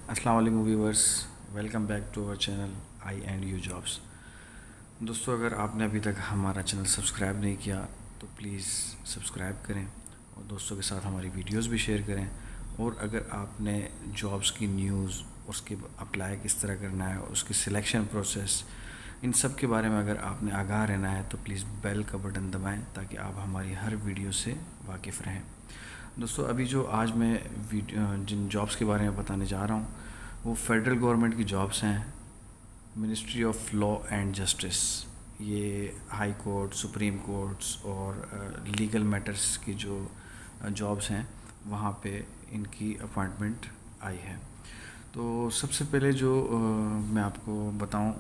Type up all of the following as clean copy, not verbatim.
السلام علیکم viewers, welcome back to our channel I and you jobs. دوستو، اگر آپ نے ابھی تک ہمارا چینل سبسکرائب نہیں کیا تو پلیز سبسکرائب کریں اور دوستوں کے ساتھ ہماری ویڈیوز بھی شیئر کریں۔ اور اگر آپ نے جابس کی نیوز، اس کے اپلائی کس طرح کرنا ہے، اس کی سلیکشن پروسیس، ان سب کے بارے میں اگر آپ نے آگاہ رہنا ہے تو پلیز بیل کا بٹن دبائیں تاکہ آپ ہماری ہر ویڈیو سے واقف رہیں۔ دوستو، ابھی جو آج میں جن جابس کے بارے میں بتانے جا رہا ہوں وہ فیڈرل گورنمنٹ کی جابس ہیں۔ Ministry of law and justice, یہ ہائی کورٹ، سپریم کورٹس اور لیگل میٹرز کی جو جابس ہیں وہاں پہ ان کی اپوائنٹمنٹ آئی ہے۔ تو سب سے پہلے جو میں آپ کو بتاؤں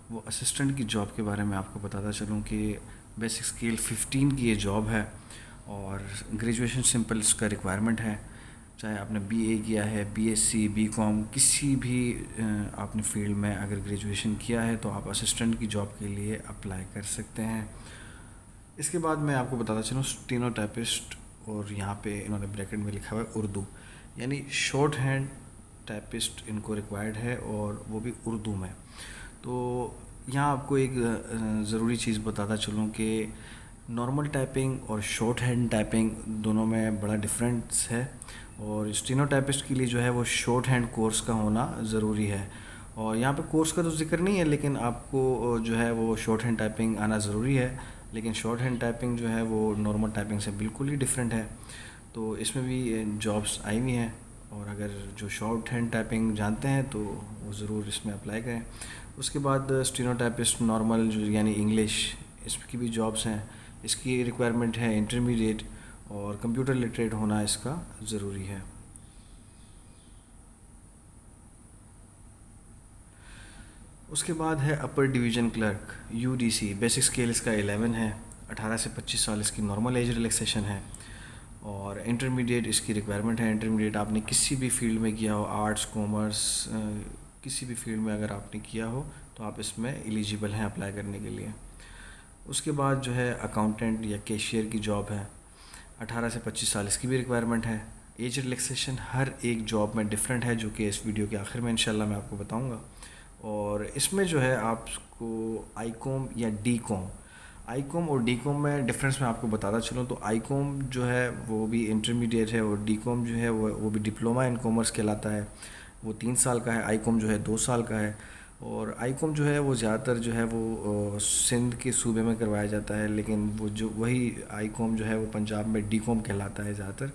وہ اسسٹنٹ کی جاب کے بارے میں آپ کو بتاتا چلوں کہ بیسک اسکیل 15 کی یہ جاب ہے اور گریجویشن سمپل اس کا ریکوائرمنٹ ہے۔ چاہے آپ نے بی اے کیا ہے، بی ایس سی، بی کام، کسی بھی آپ نے فیلڈ میں اگر گریجویشن کیا ہے تو آپ اسسٹنٹ کی جاب کے لیے اپلائی کر سکتے ہیں۔ اس کے بعد میں آپ کو بتاتا چلوں اسٹینو ٹائپسٹ، اور یہاں پہ انہوں نے بریکٹ میں لکھا ہوا ہے اردو، یعنی شارٹ ہینڈ ٹائپسٹ ان کو ریکوائرڈ ہے اور وہ بھی اردو میں۔ تو یہاں آپ کو ایک ضروری چیز بتاتا چلوں کہ نارمل ٹائپنگ اور شارٹ ہینڈ ٹائپنگ دونوں میں بڑا ڈفرینس ہے، اور اسٹینو ٹائپسٹ کے لیے جو ہے وہ شارٹ ہینڈ کورس کا ہونا ضروری ہے۔ اور یہاں پہ کورس کا تو ذکر نہیں ہے، لیکن آپ کو جو ہے وہ شارٹ ہینڈ ٹائپنگ آنا ضروری ہے، لیکن شارٹ ہینڈ ٹائپنگ جو ہے وہ نارمل ٹائپنگ سے بالکل ہی ڈفرینٹ ہے۔ تو اس میں بھی جابس آئی ہوئی ہیں، اور اگر جو شارٹ ہینڈ ٹائپنگ جانتے ہیں تو وہ ضرور اس میں اپلائی کریں۔ اس کے بعد اسٹینو ٹائپسٹ نارمل جو یعنی انگلش، اس کی بھی جابس ہیں۔ اس کی ریکوائرمنٹ ہے انٹرمیڈیٹ، اور کمپیوٹر لٹریٹ ہونا اس کا ضروری ہے۔ اس کے بعد ہے upper division clerk U D C, basic scale اس کا 11 ہے، 18 سے 25 سال اس کی نارمل ایج ریلیکسیشن ہے، اور انٹرمیڈیٹ اس کی ریکوائرمنٹ ہے۔ انٹرمیڈیٹ آپ نے کسی بھی فیلڈ میں کیا ہو، آرٹس، کامرس، کسی بھی فیلڈ میں اگر آپ نے کیا ہو تو آپ اس میں ایلیجیبل ہیں اپلائی کرنے کے لیے۔ اس کے بعد جو ہے اکاؤنٹنٹ یا کیشیئر کی جاب ہے، 18 سے 25 سال اس کی بھی ریکوائرمنٹ ہے۔ ایج ریلیکسیشن ہر ایک جاب میں ڈفرینٹ ہے، جو کہ اس ویڈیو کے آخر میں انشاءاللہ میں آپ کو بتاؤں گا۔ اور اس میں جو ہے آپ کو آئی کوم یا ڈی کوم، آئی کوم اور ڈی کوم میں ڈفرینس میں آپ کو بتاتا چلوں تو آئی کوم جو ہے وہ بھی انٹرمیڈیٹ ہے، اور ڈی کوم جو ہے وہ بھی ڈپلومہ ان کامرس کہلاتا ہے، وہ 3 سال کا ہے۔ آئی کوم جو ہے 2 سال کا ہے، اور آئی کوم جو ہے وہ زیادہ تر جو ہے وہ سندھ کے صوبے میں کروایا جاتا ہے، لیکن وہ جو وہی آئی کوم جو ہے وہ پنجاب میں ڈی کوم کہلاتا ہے زیادہ تر۔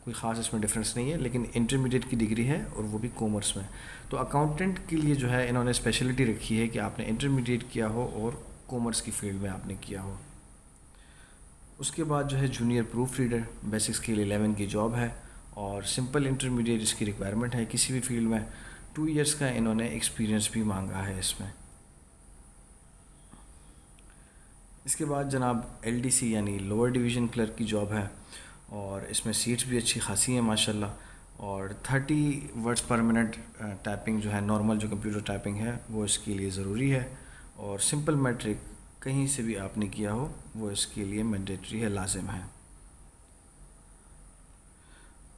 کوئی خاص اس میں ڈفرینس نہیں ہے، لیکن انٹرمیڈیٹ کی ڈگری ہے اور وہ بھی کامرس میں۔ تو اکاؤنٹنٹ کے لیے جو ہے انہوں نے اسپیشلٹی رکھی ہے کہ آپ نے انٹرمیڈیٹ کیا ہو اور کامرس کی فیلڈ میں آپ نے کیا ہو۔ اس کے بعد جو ہے junior proof reader, basic scale 11 کی جاب ہے، اور سمپل انٹرمیڈیٹ اس کی ریکوائرمنٹ ہے کسی بھی فیلڈ میں۔ 2 ایئرس کا انہوں نے ایکسپیرینس بھی مانگا ہے اس میں۔ اس کے بعد جناب ایل ڈی سی یعنی لوور ڈویژن کلرک کی جاب ہے، اور اس میں سیٹس بھی اچھی خاصی ہیں ماشاءاللہ، اور 30 ورڈز پر منٹ ٹائپنگ جو ہے نارمل جو کمپیوٹر ٹائپنگ ہے وہ اس کے لیے ضروری ہے، اور سمپل میٹرک کہیں سے بھی آپ نے کیا ہو وہ اس کے لیے مینڈیٹری ہے، لازم ہے۔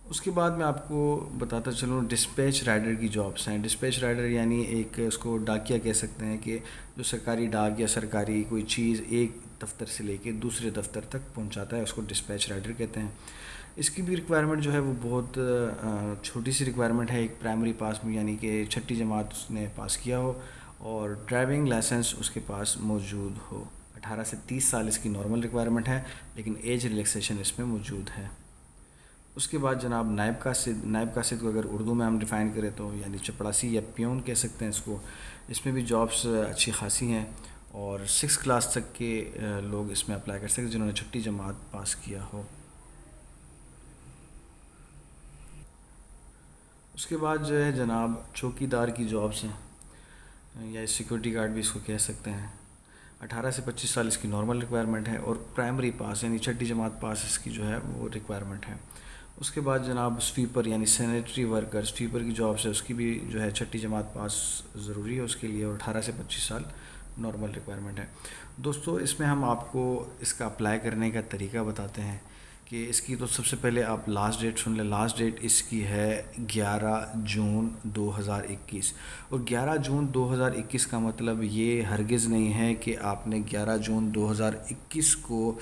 اس کے بعد میں آپ کو بتاتا چلوں ڈسپیچ رائڈر کی جابس ہیں۔ ڈسپیچ رائڈر یعنی ایک اس کو ڈاکیا کہہ سکتے ہیں، کہ جو سرکاری ڈاک یا سرکاری کوئی چیز ایک دفتر سے لے کے دوسرے دفتر تک پہنچاتا ہے، اس کو ڈسپیچ رائڈر کہتے ہیں۔ اس کی بھی ریکوائرمنٹ جو ہے وہ بہت چھوٹی سی ریکوائرمنٹ ہے، ایک پرائمری پاس میں یعنی کہ 6ٹھی جماعت اس نے پاس کیا ہو، اور ڈرائیونگ لائسنس اس کے پاس موجود ہو۔ 18 سے 30 سال اس کی نارمل ریکوائرمنٹ ہے، لیکن ایج ریلیکسیشن اس میں موجود ہے۔ اس کے بعد جناب نائب قاصد، نائب قاصد کو اگر اردو میں ہم ڈیفائن کریں تو یعنی چپڑاسی یا پیون کہہ سکتے ہیں اس کو۔ اس میں بھی جابس اچھی خاصی ہیں، اور 6 کلاس تک کے لوگ اس میں اپلائی کر سکتے ہیں جنہوں نے 6ٹھی جماعت پاس کیا ہو۔ اس کے بعد جو ہے جناب چوکی دار کی جابس ہیں، یا سیکورٹی گارڈ بھی اس کو کہہ سکتے ہیں۔ 18 سے 25 سال اس کی نارمل ریکوائرمنٹ ہے، اور پرائمری پاس یعنی 6ٹھی جماعت پاس اس کی جو ہے وہ ریکوائرمنٹ ہے۔ اس کے بعد جناب سویپر یعنی سینیٹری ورکر، سویپر کی جابس ہے، اس کی بھی جو ہے 6ٹھی جماعت پاس ضروری ہے اس کے لیے، اور 18 سے 25 سال نارمل ریکوائرمنٹ ہے۔ دوستو، اس میں ہم آپ کو اس کا اپلائی کرنے کا طریقہ بتاتے ہیں کہ اس کی تو سب سے پہلے آپ لاسٹ ڈیٹ سن لیں. لاسٹ ڈیٹ اس کی ہے 11 جون 2021. اور 11 جون 2021 کا مطلب یہ ہرگز نہیں ہے کہ آپ نے 11 جون 2021 کو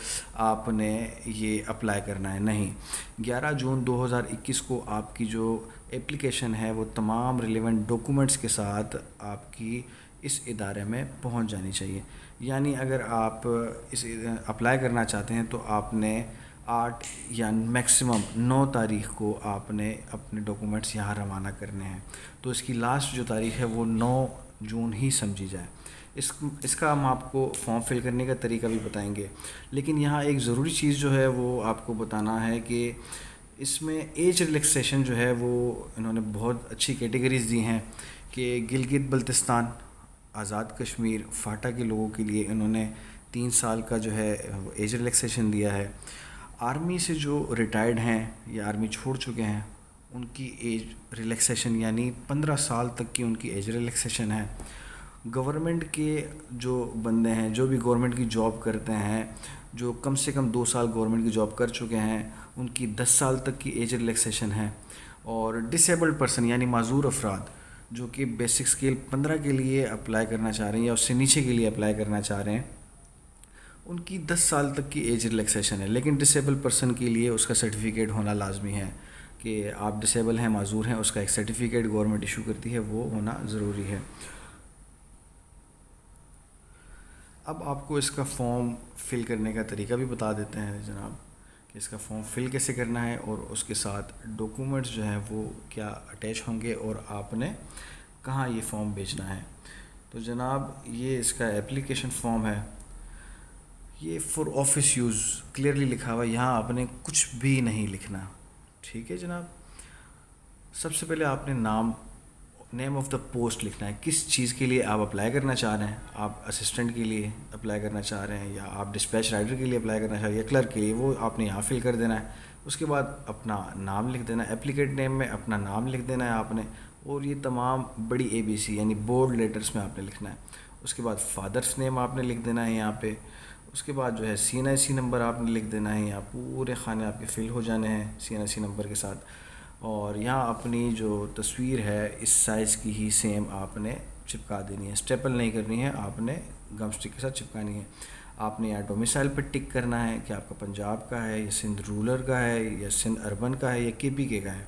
آپ نے یہ اپلائی کرنا ہے. نہیں, 11 جون 2021 کو آپ کی جو اپلیکیشن ہے وہ تمام ریلیونٹ ڈاکومنٹس کے ساتھ آپ کی اس ادارے میں پہنچ جانی چاہیے. یعنی اگر آپ اس اپلائی کرنا چاہتے ہیں تو آپ نے 8 یا میکسیمم 9 تاریخ کو آپ نے اپنے ڈاکومنٹس یہاں روانہ کرنے ہیں. تو اس کی لاسٹ جو تاریخ ہے وہ 9 جون ہی سمجھی جائے. اس کا ہم آپ کو فارم فل کرنے کا طریقہ بھی بتائیں گے. لیکن یہاں ایک ضروری چیز جو ہے وہ آپ کو بتانا ہے کہ اس میں ایج ریلیکسیشن جو ہے وہ انہوں نے بہت اچھی کیٹیگریز دی ہیں کہ گلگت بلتستان, آزاد کشمیر, فاٹا کے لوگوں کے لیے انہوں نے 3 سال کا جو ہے ایج ریلیکسیشن دیا ہے. آرمی سے جو ریٹائرڈ ہیں یا آرمی چھوڑ چکے ہیں ان کی ایج ریلیکسیشن یعنی 15 سال تک کی ان کی ایج ریلیکسیشن ہے. گورنمنٹ کے جو بندے ہیں جو بھی گورنمنٹ کی جاب کرتے ہیں, جو کم سے کم 2 سال گورنمنٹ کی جاب کر چکے ہیں, ان کی 10 سال تک کی ایج ریلیکسیشن ہے. اور ڈسیبلڈ پرسن یعنی معذور افراد جو کہ بیسک اسکیل 15 کے لیے اپلائی کرنا چاہ رہے ہیں یا اس سے نیچے کے لیے اپلائی کرنا چاہ رہے ہیں, ان کی 10 سال تک کی ایج ریلیکسیشن ہے. لیکن ڈسیبل پرسن کے لیے اس کا سرٹیفکیٹ ہونا لازمی ہے کہ آپ ڈسیبل ہیں, معذور ہیں, اس کا ایک سرٹیفکیٹ گورنمنٹ ایشو کرتی ہے, وہ ہونا ضروری ہے. اب آپ کو اس کا فارم فل کرنے کا طریقہ بھی بتا دیتے ہیں جناب کہ اس کا فارم فل کیسے کرنا ہے اور اس کے ساتھ ڈاکومنٹس جو ہیں وہ کیا اٹیچ ہوں گے اور آپ نے کہاں یہ فارم بھیجنا ہے. تو جناب یہ اس کا اپلیکیشن فارم ہے, یہ فار آفس یوز کلیئرلی لکھا ہوا ہے, یہاں آپ نے کچھ بھی نہیں لکھنا. ٹھیک ہے جناب. سب سے پہلے آپ نے نیم آف دا پوسٹ لکھنا ہے, کس چیز کے لیے آپ اپلائی کرنا چاہ رہے ہیں. آپ اسسٹنٹ کے لیے اپلائی کرنا چاہ رہے ہیں یا آپ ڈسپیچ رائڈر کے لیے اپلائی کرنا چاہ رہے ہیں یا کلرک کے لیے, وہ آپ نے یہاں فل کر دینا ہے. اس کے بعد اپنا نام لکھ دینا ہے, اپلیکیٹ نیم میں اپنا نام لکھ دینا ہے آپ نے, اور یہ تمام بڑی ABC یعنی بولڈ لیٹرز میں آپ نے لکھنا ہے. اس کے بعد فادرس نیم آپ نے لکھ دینا ہے یہاں پہ. اس کے بعد جو ہے CNIC نمبر آپ نے لکھ دینا ہے, یہاں پورے خانے آپ کے فل ہو جانے ہیں CNIC نمبر کے ساتھ. اور یہاں اپنی جو تصویر ہے اس سائز کی ہی سیم آپ نے چپکا دینی ہے, اسٹیپل نہیں کرنی ہے, آپ نے گم اسٹک کے ساتھ چپکانی ہے. آپ نے یہاں ڈومیسائل پہ ٹک کرنا ہے کہ آپ کا پنجاب کا ہے یا سندھ رولر کا ہے یا سندھ اربن کا ہے یا KPK کا ہے.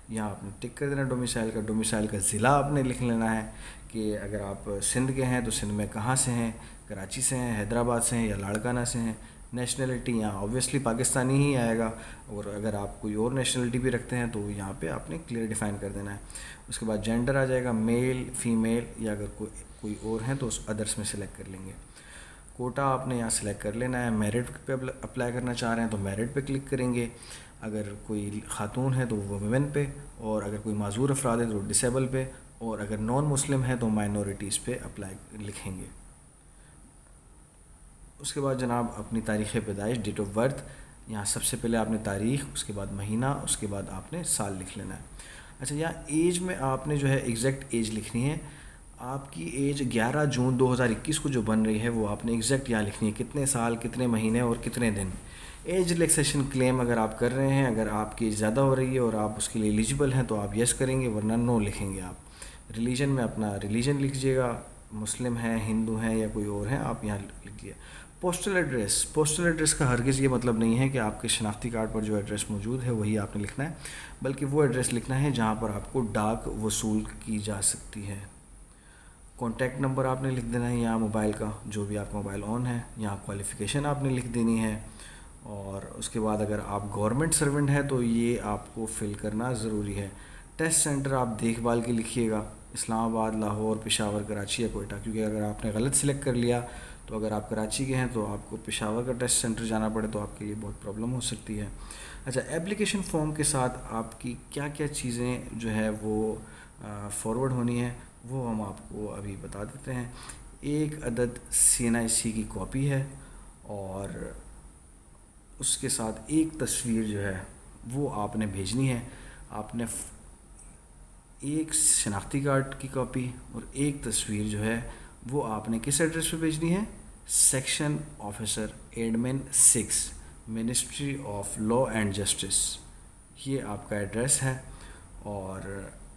یہاں آپ نے ٹک کر دینا ڈومیسائل کا. ڈومیسائل کا ضلع آپ نے لکھ لینا ہے کہ اگر آپ سندھ کے ہیں تو سندھ میں کہاں سے ہیں, کراچی سے ہیں, حیدرآباد سے ہیں یا لاڑکانہ سے ہیں. نیشنلٹی یہاں اوبویسلی پاکستانی ہی آئے گا, اور اگر آپ کوئی اور نیشنلٹی بھی رکھتے ہیں تو یہاں پہ آپ نے کلیئر ڈیفائن کر دینا ہے. اس کے بعد جینڈر آ جائے گا, میل فیمیل, یا اگر کوئی اور ہیں تو اس ادرس میں سلیکٹ کر لیں گے. کوٹا آپ نے یہاں سلیکٹ کر لینا ہے. میرٹ پہ اپلائی کرنا چاہ رہے ہیں تو میرٹ پہ کلک کریں گے. اگر کوئی خاتون ہے تو وہ ویمن پہ, اور اگر کوئی معذور افراد ہے تو ڈسیبل پہ, اور اگر نان مسلم ہے تو مائنورٹیز پہ اپلائی لکھیں گے. اس کے بعد جناب اپنی تاریخ پیدائش ڈیٹ آف برتھ, یہاں سب سے پہلے آپ نے تاریخ, اس کے بعد مہینہ, اس کے بعد آپ نے سال لکھ لینا ہے. اچھا, یہاں ایج میں آپ نے جو ہے ایگزیکٹ ایج لکھنی ہے. آپ کی ایج 11 جون 2021 کو جو بن رہی ہے وہ آپ نے ایگزیکٹ یہاں لکھنی ہے, کتنے سال, کتنے مہینے اور کتنے دن. ایج ریلیکسیشن کلیم اگر آپ کر رہے ہیں, اگر آپ کی ایج زیادہ ہو رہی ہے اور آپ اس کے لیے ایلیجیبل ہیں تو آپ یس کریں گے, ورنہ نو لکھیں گے. آپ ریلیجن میں اپنا ریلیجن لکھیے گا, مسلم ہیں, ہندو ہیں یا کوئی اور ہیں, آپ یہاں لکھیے. پوسٹل ایڈریس کا ہرگز یہ مطلب نہیں ہے کہ آپ کے شناختی کارڈ پر جو ایڈریس موجود ہے وہی آپ نے لکھنا ہے, بلکہ وہ ایڈریس لکھنا ہے جہاں پر آپ کو ڈاک وصول کی جا سکتی ہے. کانٹیکٹ نمبر آپ نے لکھ دینا ہے یہاں موبائل کا, جو بھی آپ کا موبائل آن ہے. یہاں کوالیفیکیشن آپ نے لکھ دینی ہے. اور اس کے بعد اگر آپ گورنمنٹ سرونٹ ہے تو یہ آپ کو فل کرنا ضروری ہے. ٹیسٹ سینٹر آپ دیکھ بھال کے لکھیے گا, اسلام آباد, لاہور, پشاور, کراچی یا کوئٹہ, کیونکہ اگر آپ نے غلط سلیکٹ کر لیا تو اگر آپ کراچی کے ہیں تو آپ کو پشاور کا ٹیسٹ سینٹر جانا پڑے تو آپ کے لیے بہت پرابلم ہو سکتی ہے. اچھا, اپلیکیشن فارم کے ساتھ آپ کی کیا کیا چیزیں جو ہے وہ فارورڈ ہونی ہیں وہ ہم آپ کو ابھی بتا دیتے ہیں. 1 عدد CNIC کی کاپی ہے, اور اس کے ساتھ ایک تصویر جو ہے وہ آپ نے بھیجنی ہے. آپ نے ایک شناختی کارڈ کی کاپی اور ایک تصویر جو ہے وہ آپ نے کس ایڈریس پہ بھیجنی ہے, section officer admin 6, ministry of law and justice, یہ آپ کا ایڈریس ہے. اور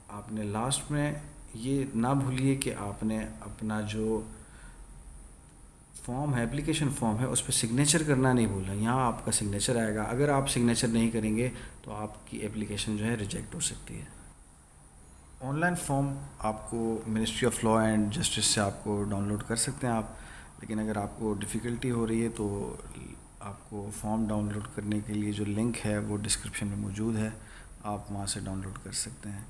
آپ نے لاسٹ میں یہ نہ بھولیے کہ آپ نے اپنا جو فارم ہے، اپلیکیشن فارم ہے، اس پہ سگنیچر کرنا نہیں بھولنا. یہاں آپ کا سگنیچر آئے گا. اگر آپ سگنیچر نہیں کریں گے تو آپ کی اپلیکیشن جو ہے ریجیکٹ ہو سکتی ہے. آن لائن فارم آپ کو ministry of law and justice سے آپ کو ڈاؤن لوڈ کر سکتے ہیں آپ. لیکن اگر آپ کو ڈیفیکلٹی ہو رہی ہے تو آپ کو فارم ڈاؤن لوڈ کرنے کے لیے جو لنک ہے وہ ڈسکرپشن میں موجود ہے، آپ وہاں سے ڈاؤن لوڈ کر سکتے ہیں.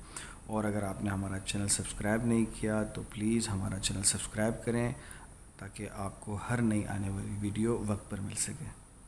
اور اگر آپ نے ہمارا چینل سبسکرائب نہیں کیا تو پلیز ہمارا چینل سبسکرائب کریں تاکہ آپ کو ہر نئی آنے والی ویڈیو وقت پر مل سکے.